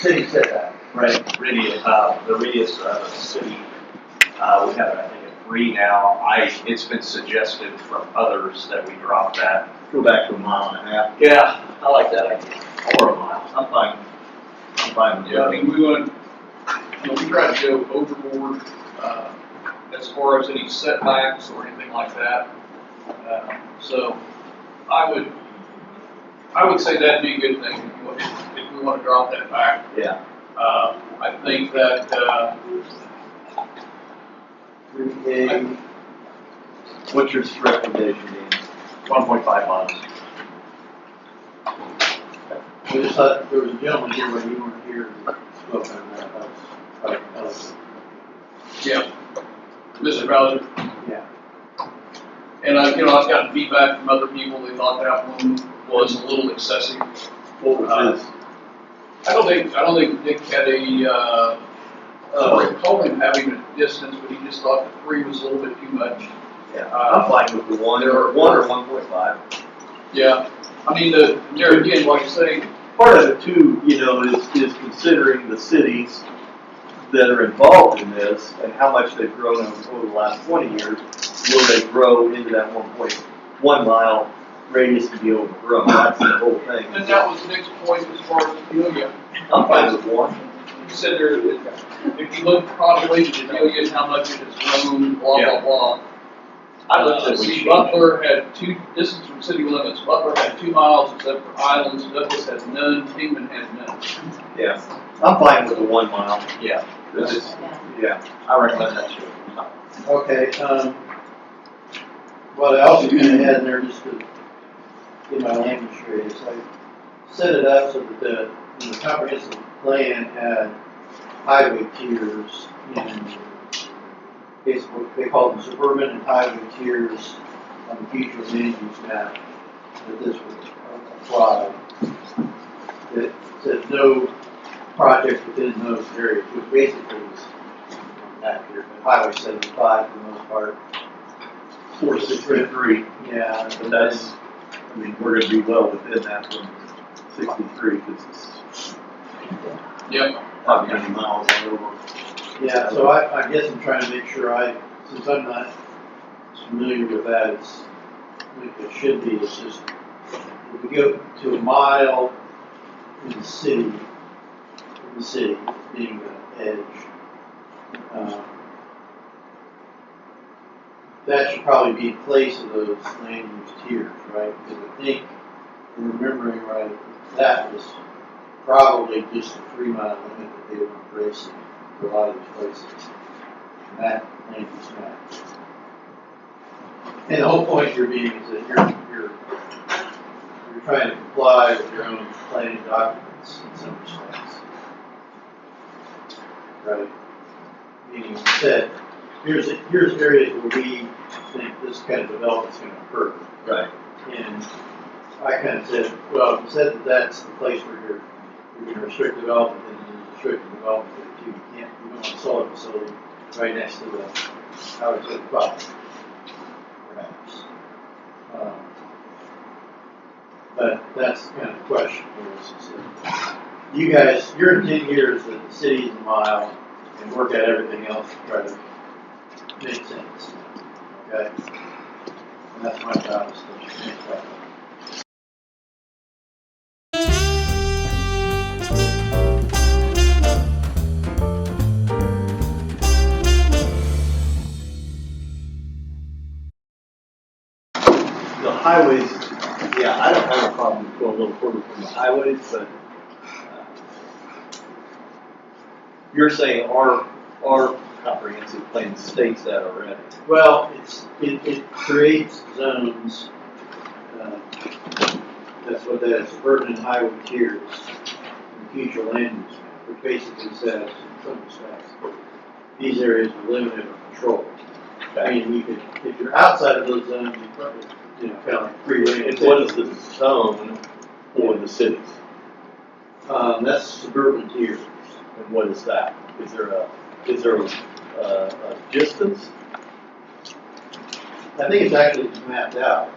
city setback. Right, radius, the radius of the city, we have, I think, a 3 now. It's been suggested from others that we drop that. Go back to a mile and a half. Yeah, I like that idea. Or a mile. I'm fine with Yeah, I it. mean, we try to go overboard, as far as any setbacks or anything like that. So I would say that'd be a good thing if we want to drop that back. Yeah. I think that, 3K. What's your recommendation, Dean? 1.5 miles. We just thought there was a gentleman here, but you weren't here, spoke on that. That was, yeah, Mr. Bowser. yeah. And I've gotten feedback from other people. They thought that one was a little excessive. What was his? I don't think Dick had recall him having a distance, but he just thought the 3 was a little bit too much. Yeah, I'm fine with the 1 or 1.5. Yeah, I mean, there again, like I say, Part of it too, is considering the cities that are involved in this and how much they've grown over the last 20 years. Will they grow into that 1.1 mile radius to be overgrown? That's the whole thing. and that was Nick's point as far as Delia. I'm fine with 1. He said if you look at the population of Delia and how much it has grown, blah, blah, blah. I looked at See, Butler had 2 distance from city limits. Butler had 2 miles except for islands. Douglas had none. Kingman had none. Yeah, I'm fine with the 1 mile. Yeah, Yeah. I recommend that too. Okay, what I also kind of had in there just to get my language straight is I set it up so that the comprehensive plan had highway tiers in basically they call them suburban and highway tiers on the future land use map that this would apply. That said no project within those areas, which basically is that here, but Highway 75 for the most part. 463. Yeah, But that's, we're going to be well within that from 63 because it's Yep. not many miles all over. yeah, so I guess I'm trying to make sure since I'm not as familiar with that, it's, like it should be, it's just, if we go to a mile in the city being the edge, that should probably be in place of those land use tiers, right? Because I think, if I'm remembering right, that was probably just a 3 mile limit that they were embracing for a lot of these places. And that land use map. And the whole point here being is that you're trying to comply with your own planning documents in some respects. Right? Meaning that here's areas where we think this kind of development is going to occur. Right. And I kind of said, well, if you said that that's the place where you're going to restrict development, then you restrict development there too. You don't want a solar facility right next to the Highway 75, perhaps. But that's kind of the question here is that you guys, your intent here is that the city is a mile and work out everything else to try to make sense. Okay? And that's my job is to make that. The highways, yeah, I don't have a problem with going a little further from the highways, but you're saying our comprehensive plan states that already. Well, it creates zones. That's what that is, suburban and highway tiers in the future land use map, which basically says, in some respects, these areas are limited or controlled. I mean, you could, if you're outside of those zones, you probably, kind of like free range. And what is the zone for the cities? That's suburban tiers. And what is that? Is there a distance? I think it's actually mapped out.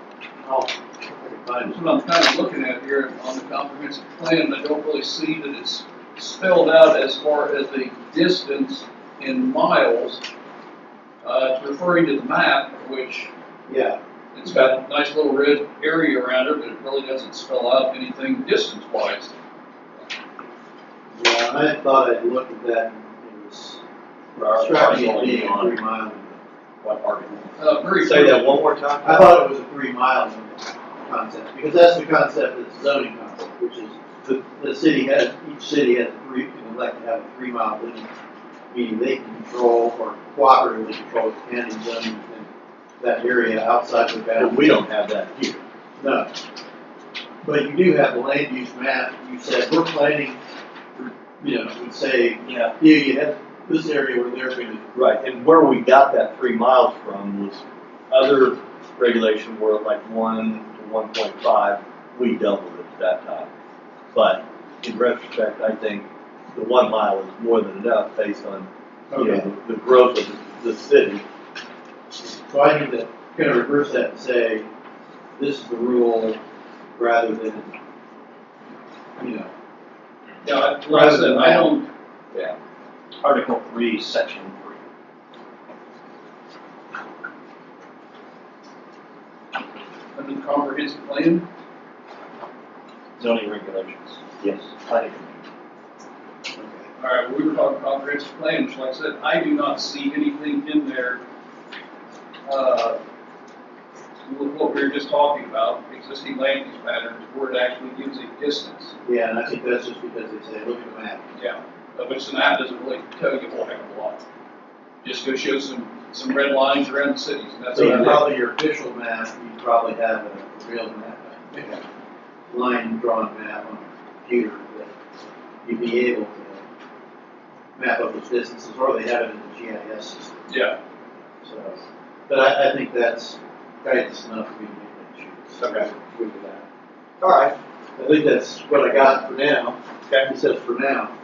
I'll see if I can find That's it. what I'm kind of looking at here on the comprehensive plan. I don't really see that it's spelled out as far as the distance in miles. It's referring to the map, which Yeah, it's got a nice little red area around it, but it really doesn't spell out anything distance-wise. yeah, I thought I'd looked at that and it was Our striking parcel it being a on 3 mile. what article? Very Say that one more time. I thought it was a 3 mile limit concept, because that's the concept that's zoning concept, which is the city has, each city has a 3, can elect to have a 3 mile limit, meaning they can control or cooperatively control the county zoning in that area outside the But boundaries. we don't have that here. No. But you do have the land use map, you said, we're planning, for, you know, would say, Yeah. you have this area where they're gonna, Right, and where we got that 3 miles from was other regulation were like 1 to 1.5, we doubled it at that time. But in retrospect, I think the 1 mile is more than enough based on, you know, the growth of the city. so I need to kind of reverse that and say, this is the rule, rather than, you know, Yeah, like I said, I don't, Yeah. Article 3, Section 3. under the comprehensive plan, Zoning regulations. Yes. Planning. all right, we were talking comprehensive plan, which like I said, I do not see anything in there, with what we were just talking about, existing land use patterns, where it actually gives a distance. yeah, and I think that's just because they say, look at the map. Yeah, which the map doesn't really tell you a whole heck of a lot. Just go show some red lines around the cities, and that's So you about it. probably, your official map, you probably have a real map, a line drawn map on a computer that you'd be able to map up those distances, or they have it in the GIS system. Yeah, So, but I think that's guidance enough for me to make that choice. Okay. Good with that. All right. I think that's what I got for now. Okay. He says for now.